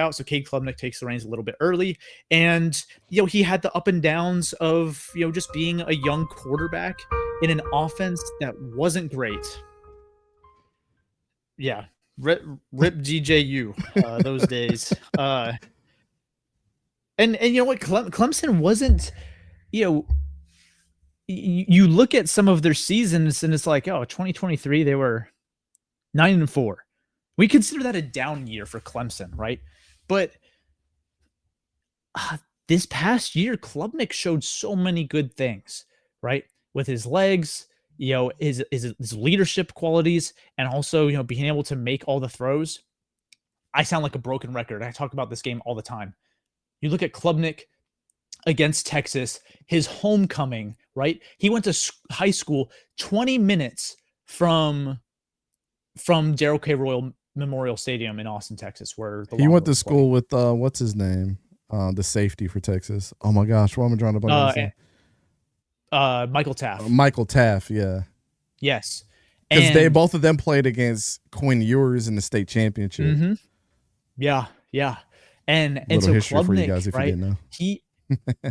out. So Cade Klubnik takes the reins a little bit early. And, he had the up and downs of, just being a young quarterback in an offense that wasn't great. Yeah. Rip GJU, those days. And you know what? Clemson wasn't, you look at some of their seasons and it's like, 2023, they were 9-4. We consider that a down year for Clemson, right? But this past year, Klubnik showed so many good things, right? With his legs, his leadership qualities, and also, being able to make all the throws. I sound like a broken record. I talk about this game all the time. You look at Klubnik against Texas, his homecoming, right? He went to high school 20 minutes from Darrell K. Royal Memorial Stadium in Austin, Texas, where he went to school with what's his name, the safety for Texas. Oh my gosh, what am I drawing a blank? Michael Taft. Michael Taft, yeah. Yes, because both of them played against Quinn Ewers in the state championship. Mm-hmm. Yeah, yeah. And Little so history for you Klubnik, guys if you right? didn't know.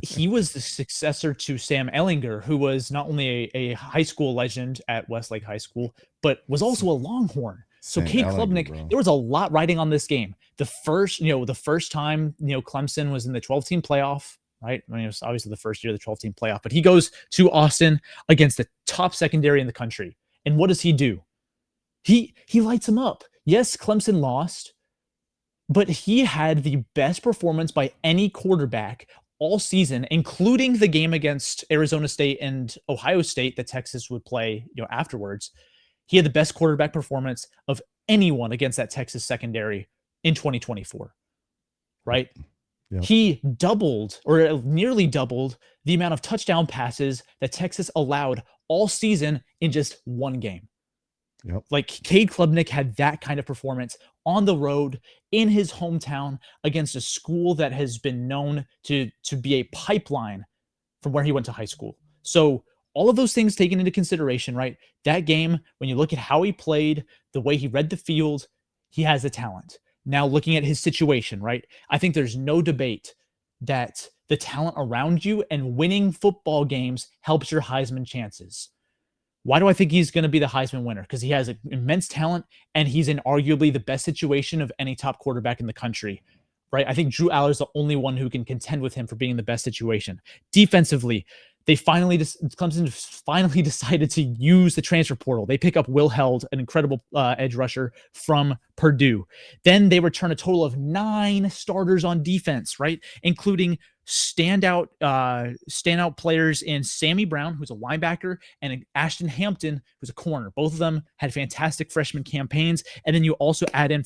He was the successor to Sam Ehlinger, who was not only a high school legend at Westlake High School, but was also a Longhorn. So Sam Cade Ellinger, Klubnik, bro. there was a lot riding on this game. The first time, Clemson was in the 12-team playoff, right? I mean, it was obviously the first year of the 12-team playoff, but he goes to Austin against the top secondary in the country. And what does he do? He lights him up. Yes, Clemson lost, but he had the best performance by any quarterback all season, including the game against Arizona State and Ohio State that Texas would play, afterwards. He had the best quarterback performance of anyone against that Texas secondary in 2024, right? Yep. He doubled or nearly doubled the amount of touchdown passes that Texas allowed all season in just one game. Yep. Like Cade Klubnik had that kind of performance on the road in his hometown against a school that has been known to be a pipeline from where he went to high school. So all of those things taken into consideration, right? That game, when you look at how he played, the way he read the field, he has the talent. Now looking at his situation, right? I think there's no debate that the talent around you and winning football games helps your Heisman chances. Why do I think he's going to be the Heisman winner? Because he has immense talent and he's in arguably the best situation of any top quarterback in the country, right? I think Drew Aller is the only one who can contend with him for being in the best situation. Defensively, Clemson finally decided to use the transfer portal. They pick up Will Held, an incredible edge rusher from Purdue. Then they return a total of 9 starters on defense, right? Including standout players in Sammy Brown, who's a linebacker, and Ashton Hampton, who's a corner. Both of them had fantastic freshman campaigns. And then you also add in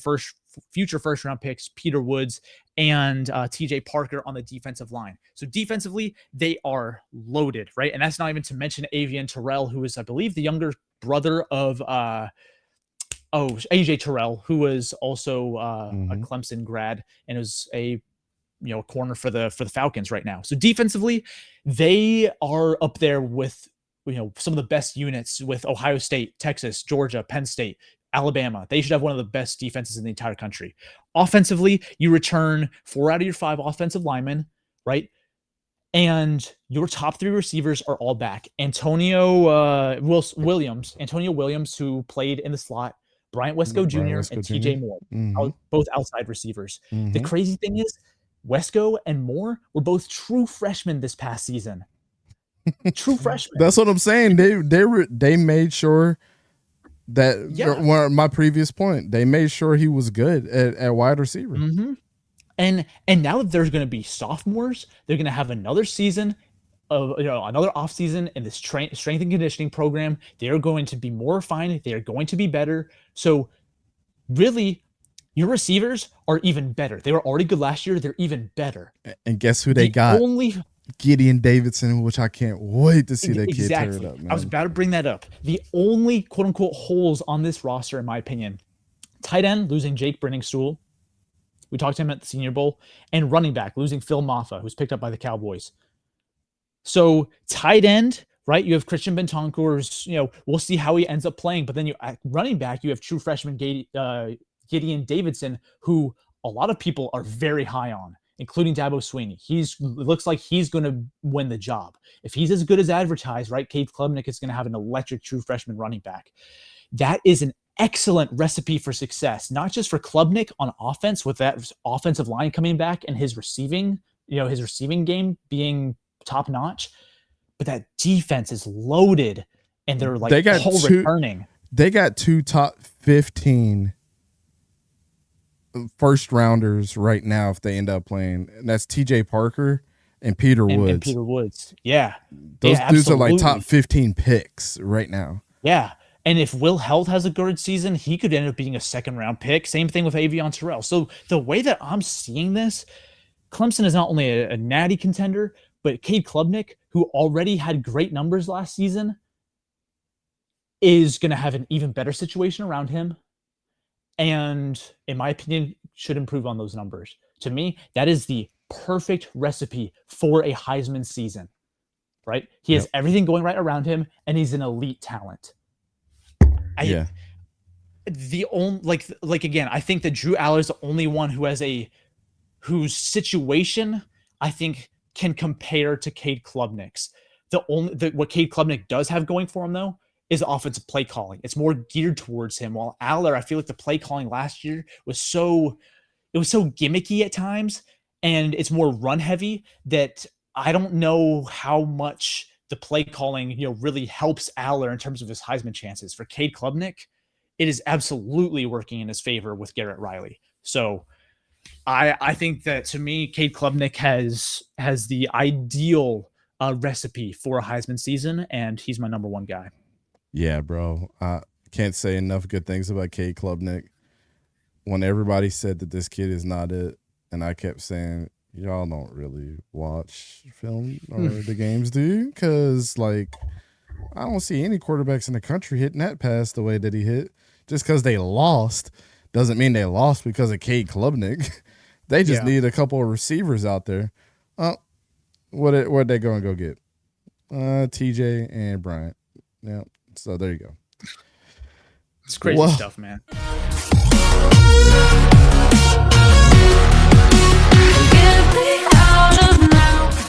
future first round picks, Peter Woods and TJ Parker on the defensive line. So defensively, they are loaded, right? And that's not even to mention Avian Terrell, who is, I believe, the younger brother of AJ Terrell, who was also a Clemson grad and was a corner for the Falcons right now. So defensively, they are up there with some of the best units with Ohio State, Texas, Georgia, Penn State, Alabama. They should have one of the best defenses in the entire country. Offensively, you return 4 out of your 5 offensive linemen, right? And your top 3 receivers are all back. Antonio Williams, who played in the slot, Bryant Wesco Jr., and TJ Moore, both outside receivers. The crazy thing is, Wesco and Moore were both true freshmen this past season. True freshmen. That's what I'm saying. They made sure that my previous point, they made sure he was good at wide receiver. And now that there's going to be sophomores, they're going to have another season of another off season in this strength and conditioning program. They are going to be more refined. They are going to be better. So really, your receivers are even better. They were already good last year. They're even better. And guess who they got? Gideon Davidson, which I can't wait to see that kid turn up, man. I was about to bring that up. The only quote-unquote holes on this roster, in my opinion, tight end, losing Jake Brenningstool. We talked to him at the Senior Bowl. And running back, losing Phil Maffa, who's picked up by the Cowboys. So tight end, right? You have Christian Bentancur, we'll see how he ends up playing. But then at running back, you have true freshman Gideon Davidson, who a lot of people are very high on, including Dabo Swinney. It looks like he's going to win the job. If he's as good as advertised, right, Cade Klubnik is going to have an electric true freshman running back. That is an excellent recipe for success, not just for Klubnik on offense with that offensive line coming back and his receiving game being top notch, but that defense is loaded and they're like returning. They got 2 top 15 first rounders right now if they end up playing, and that's TJ Parker and Peter Woods. And Peter Woods, yeah, those dudes are like top 15 picks right now. Yeah, and if Will Held has a good season, he could end up being a 2nd round pick. Same thing with Avion Terrell. So the way that I'm seeing this, Clemson is not only a natty contender, but Cade Klubnik, who already had great numbers last season, is going to have an even better situation around him. And in my opinion, should improve on those numbers. To me, that is the perfect recipe for a Heisman season, right? He has everything going right around him, and he's an elite talent. the only like again, I think that Drew Aller is the only one whose situation I think can compare to Cade Klubnik's. What Cade Klubnik does have going for him though is offensive play calling. It's more geared towards him. While Aller, I feel like the play calling last year was so gimmicky at times, and it's more run heavy that I don't know how much the play calling really helps Aller in terms of his Heisman chances. For Cade Klubnik, it is absolutely working in his favor with Garrett Riley. So I think that to me, Cade Klubnik has the ideal recipe for a Heisman season, and he's my number one guy. Yeah, bro. I can't say enough good things about Cade Klubnik. When everybody said that this kid is not it, and I kept saying, y'all don't really watch film or the games, do you? Because, like, I don't see any quarterbacks in the country hitting that pass the way that he hit. Just because they lost doesn't mean they lost because of Cade Klubnik. They just need a couple of receivers out there. What they going to go get? TJ and Bryant. Yeah, so there you go. It's crazy stuff, man.